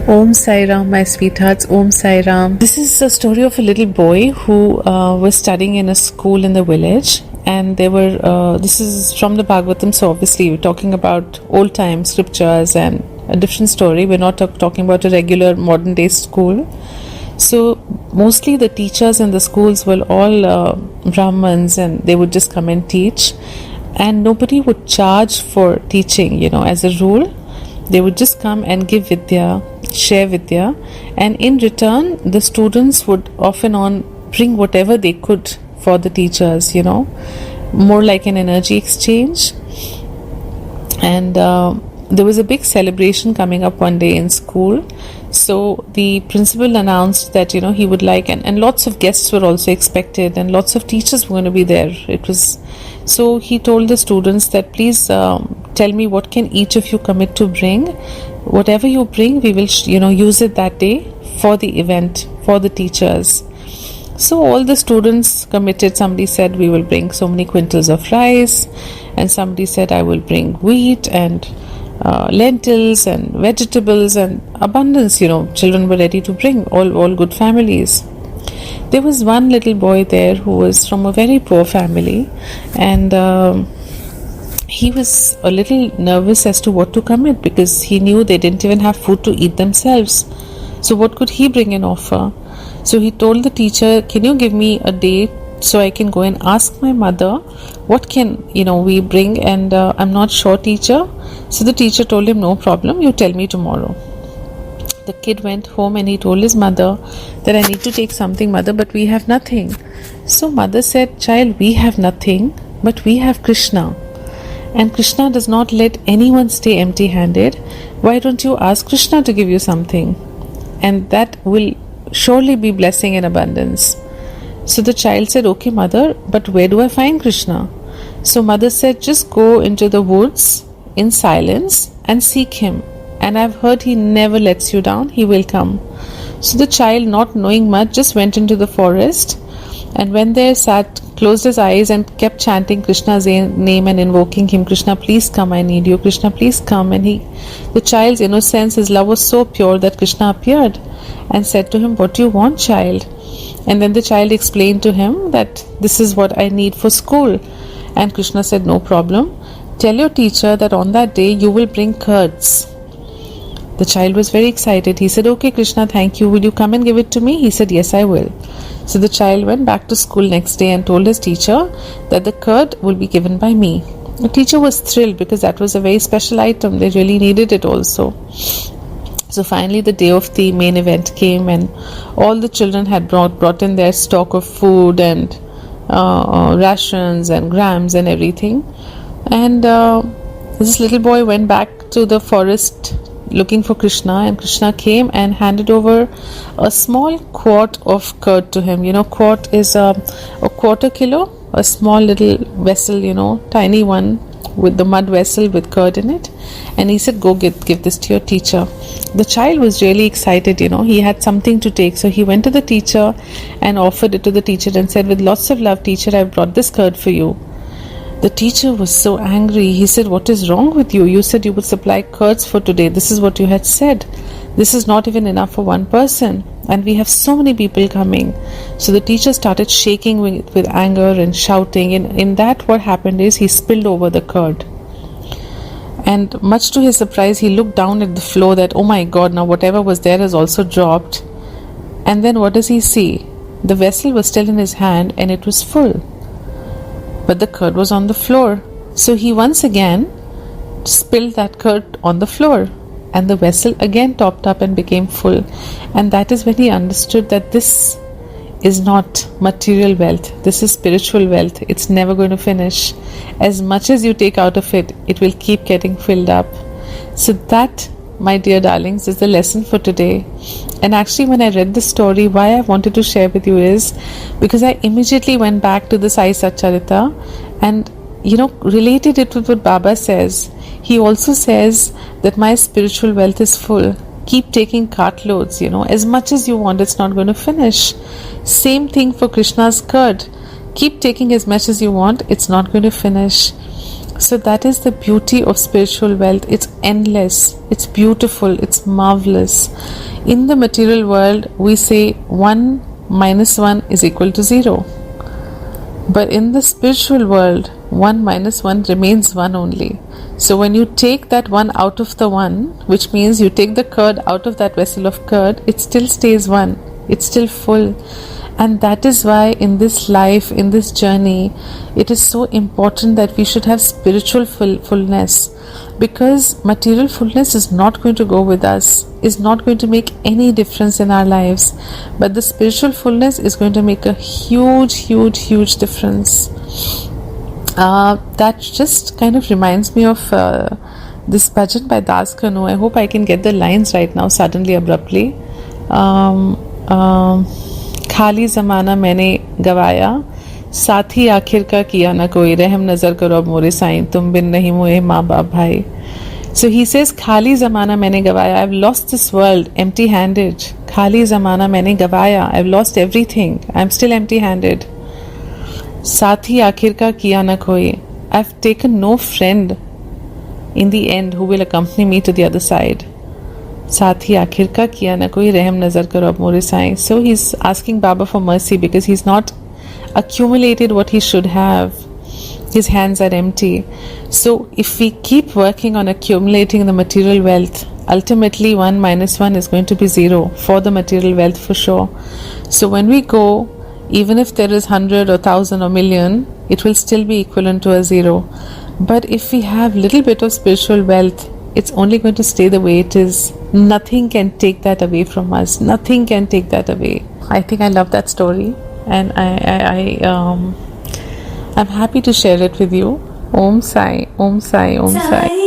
Om Sai Ram, my sweethearts. Om Sai Ram. This is a story of a little boy who was studying in a school in the village, and they were. This is from the Bhagvatham, so obviously we're talking about old time scriptures and a different story. We're not talking about a regular modern day school. So mostly the teachers in the schools were all Brahmins, and they would just come and teach, and nobody would charge for teaching. As a rule, they would just come and give vidya, share vidya, and in return the students would off and on bring whatever they could for the teachers, more like an energy exchange. And there was a big celebration coming up one day in school. So the principal announced that he would like, and lots of guests were also expected, and lots of teachers were going to be there. So he told the students that please tell me what can each of you commit to bring. Whatever you bring, we will use it that day for the event, for the teachers. So all the students committed. Somebody said we will bring so many quintals of rice, and somebody said I will bring wheat and lentils and vegetables and abundance. Children were ready to bring, all good families. There was one little boy there who was from a very poor family, and he was a little nervous as to what to commit, because he knew they didn't even have food to eat themselves. So what could he bring and offer? So he told the teacher, can you give me a day so I can go and ask my mother what can we bring, and I'm not sure, teacher. So the teacher told him, no problem, you tell me tomorrow. The kid went home and he told his mother that I need to take something, mother, but we have nothing. So mother said, child, we have nothing, but we have Krishna, and Krishna does not let anyone stay empty handed. Why don't you ask Krishna to give you something, and that will surely be blessing and abundance. So the child said, okay mother, but where do I find Krishna? So mother said, just go into the woods in silence and seek him, and I've heard he never lets you down, he will come. So the child, not knowing much, just went into the forest, and when there sat, closed his eyes and kept chanting Krishna's name and invoking him. Krishna, please come, I need you. Krishna, please come. And the child's innocence, his love was so pure that Krishna appeared and said to him, what do you want, child? And then the child explained to him that this is what I need for school. And Krishna said, no problem. Tell your teacher that on that day you will bring curds. The child was very excited. He said, okay Krishna, thank you. Will you come and give it to me? He said, yes, I will. So the child went back to school next day and told his teacher that the curd will be given by me. The teacher was thrilled because that was a very special item. They really needed it also. So finally the day of the main event came, and all the children had brought in their stock of food and rations and grams and everything. And this little boy went back to the forest looking for Krishna, and Krishna came and handed over a small quart of curd to him. Quart is a quarter kilo, a small little vessel, tiny one with the mud vessel with curd in it. And he said, go give this to your teacher. The child was really excited, he had something to take. So he went to the teacher and offered it to the teacher and said, with lots of love, teacher, I've brought this curd for you. The teacher was so angry. He said, what is wrong with you? You said you would supply curds for today. This is what you had said. This is not even enough for one person, and we have so many people coming. So the teacher started shaking with anger and shouting. And in that, what happened is he spilled over the curd. And much to his surprise, he looked down at the floor that, oh my God, now whatever was there has also dropped. And then what does he see? The vessel was still in his hand and it was full, but the curd was on the floor. So he once again spilled that curd on the floor, and the vessel again topped up and became full. And that is when he understood that this is not material wealth, this is spiritual wealth. It's never going to finish. As much as you take out of it, it will keep getting filled up. So that, my dear darlings, is the lesson for today. And actually, when I read the story, why I wanted to share with you is because I immediately went back to the Sai Satcharita and related it with what Baba says. He also says that my spiritual wealth is full. Keep taking cartloads, as much as you want, it's not going to finish. Same thing for Krishna's curd. Keep taking as much as you want, it's not going to finish. So that is the beauty of spiritual wealth. It's endless, it's beautiful, it's marvelous. In the material world, we say 1 minus 1 is equal to 0. But in the spiritual world, 1 minus 1 remains 1 only. So when you take that 1 out of the 1, which means you take the curd out of that vessel of curd, it still stays 1. It's still full. And that is why in this life, in this journey, it is so important that we should have spiritual fullness, because material fullness is not going to go with us, is not going to make any difference in our lives, but the spiritual fullness is going to make a huge difference. That just kind of reminds me of this bhajan by Das Kanu. I hope I can get the lines right now suddenly, abruptly. खाली ज़माना मैंने गवाया, साथी आखिर का किया ना कोई, रहम नज़र करो अब मोरे साईं, तुम बिन नहीं मोए माँ बाप भाई. So he says, खाली ज़माना मैंने गवाया, I've lost this world empty handed. खाली ज़माना मैंने गवाया, I've lost everything, I'm still empty handed. साथी आखिर का किया ना कोई, I've taken no friend in the end who will accompany me to the other side. साथी आखिर का किया ना कोई, रहम नज़र करो अब मोरे Sai. So he's asking Baba for mercy because he's not accumulated what he should have. His hands are empty. So if we keep working on accumulating the material wealth, ultimately 1 minus 1 is going to be 0 for the material wealth for sure. So when we go, even if there is 100 or 1,000 or million, it will still be equivalent to a 0. But if we have little bit of spiritual wealth, it's only going to stay the way it is. Nothing can take that away from us. Nothing can take that away. I think I love that story, and I'm happy to share it with you. Om Sai, Om Sai, Om Sai.